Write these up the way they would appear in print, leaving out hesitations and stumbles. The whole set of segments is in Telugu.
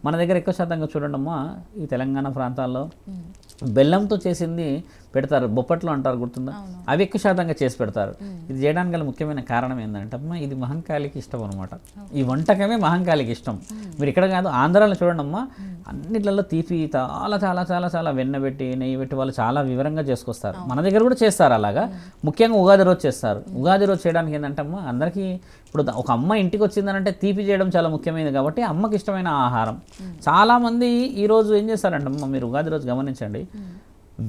మన దగ్గర ఎక్కువ శాతంగా చూడండమ్మా ఈ తెలంగాణ ప్రాంతాల్లో బెల్లంతో చేసింది పెడతారు, బొప్పట్లు అంటారు గుర్తుందా, అవి ఎక్కువ శాతంగా చేసి పెడతారు. ఇది చేయడానికి గల ముఖ్యమైన కారణం ఏంటంటే అమ్మా ఇది మహంకాళికి ఇష్టం అనమాట. ఈ వంటకమే మహంకాళికి ఇష్టం. మీరు ఇక్కడ కాదు ఆంధ్రాలో చూడండమ్మా, అన్నిట్లలో తీపి చాలా చాలా చాలా చాలా వెన్న పెట్టి నెయ్యి పెట్టి వాళ్ళు చాలా వివరంగా చేసుకొస్తారు. మన దగ్గర కూడా చేస్తారు అలాగా, ముఖ్యంగా ఉగాది రోజు చేస్తారు. ఉగాది రోజు చేయడానికి ఏంటంటే అమ్మా అందరికీ ఇప్పుడు ఒక అమ్మ ఇంటికి వచ్చిందనంటే తీపి చేయడం చాలా ముఖ్యమైనది కాబట్టి అమ్మకి ఇష్టమైన ఆహారం. చాలామంది ఈరోజు ఏం చేస్తారంటే అమ్మ మీరు ఉగాది రోజు గమనించండి,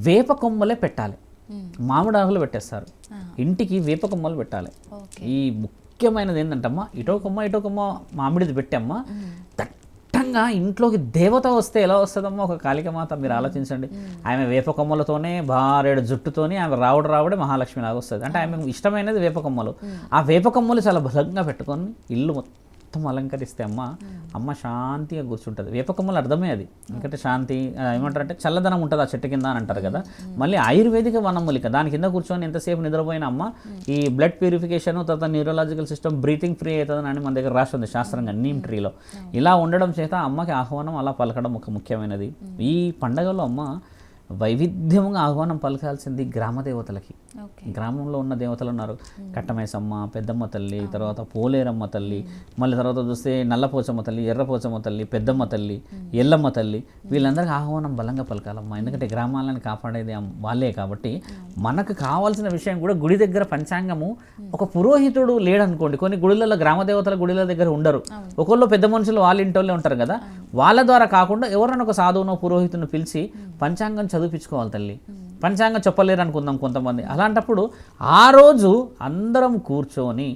వేప కొమ్మలే పెట్టాలి, మామిడి ఆకులు పెట్టేస్తారు, ఇంటికి వేప కొమ్మలు పెట్టాలి. ఈ ముఖ్యమైనది ఏంటంటమ్మా ఇటో కొమ్మ మామిడిది పెట్టమ్మా దట్టంగా ఇంట్లోకి దేవత వస్తే ఎలా వస్తుందమ్మా ఒక కాళికమాత మీరు ఆలోచించండి. ఆమె వేప కొమ్మలతోనే భారేడు జుట్టుతోని ఆమె రావుడే మహాలక్ష్మి లాగా వస్తుంది. అంటే ఆమె ఇష్టమైనది వేప కొమ్మలు. ఆ వేప కొమ్మలు చాలా బలంగా పెట్టుకొని ఇల్లు మొత్తం అలంకరిస్తే అమ్మ శాంతిగా కూర్చుంటుంది. వేప కొమ్మలు అర్థమే అది, ఎందుకంటే శాంతి ఏమంటారంటే చల్లదనం ఉంటుంది ఆ చెట్టు కింద అని అంటారు కదా. మళ్ళీ ఆయుర్వేదిక వనమూలిక దాని కింద కూర్చొని ఎంతసేపు నిద్రపోయిన అమ్మ ఈ బ్లడ్ ప్యూరిఫికేషన్ తర్వాత న్యూరలాజికల్ సిస్టమ్ బ్రీతింగ్ ఫ్రీ అవుతుందని అని మన దగ్గర రాసి ఉంది శాస్త్రంగా నీమ్ ట్రీలో. ఇలా ఉండడం చేత అమ్మకి ఆహ్వానం అలా పలకడం ఒక ముఖ్యమైనది. ఈ పండగలో అమ్మ వైవిధ్యంగా ఆహ్వానం పలకాల్సింది గ్రామ దేవతలకి. గ్రామంలో ఉన్న దేవతలు ఉన్నారు, కట్టమైసమ్మ, పెద్దమ్మ తల్లి, తర్వాత పోలేరమ్మ తల్లి, మళ్ళీ తర్వాత చూస్తే నల్లపోచమ్మ తల్లి, ఎర్రపోచమ్మ తల్లి, పెద్దమ్మ తల్లి, ఎల్లమ్మ తల్లి, వీళ్ళందరికీ ఆహ్వానం బలంగా పలకాలమ్మా. ఎందుకంటే గ్రామాలను కాపాడేది వాళ్ళే కాబట్టి మనకు కావాల్సిన విషయం కూడా గుడి దగ్గర పంచాంగము ఒక పురోహితుడు లేడనుకోండి, కొన్ని గుడిలలో గ్రామ దేవతల గుడిల దగ్గర ఉండరు, ఒకళ్ళు పెద్ద మనుషులు వాళ్ళ ఇంటోళ్ళే ఉంటారు కదా, వాళ్ళ ద్వారా కాకుండా ఎవరైనా ఒక సాధువునో పురోహితును పిలిచి పంచాంగం చదివించుకోవాలి తల్లి. పంచాంగం చెప్పలేరు అనుకుందాం కొంతమంది, అలాంటప్పుడు ఆ రోజు అందరం కూర్చొని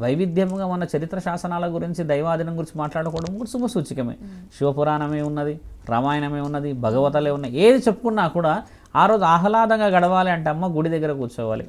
వైవిధ్యంగా మన చరిత్ర శాసనాల గురించి దైవాధీనం గురించి మాట్లాడుకోవడం కూడా శుభసూచికమే. శివపురాణమే ఉన్నది, రామాయణమే ఉన్నది, భగవతలే ఉన్నాయి, ఏది చెప్పుకున్నా కూడా ఆ రోజు ఆహ్లాదంగా గడవాలి అంటే అమ్మ గుడి దగ్గర కూర్చోవాలి.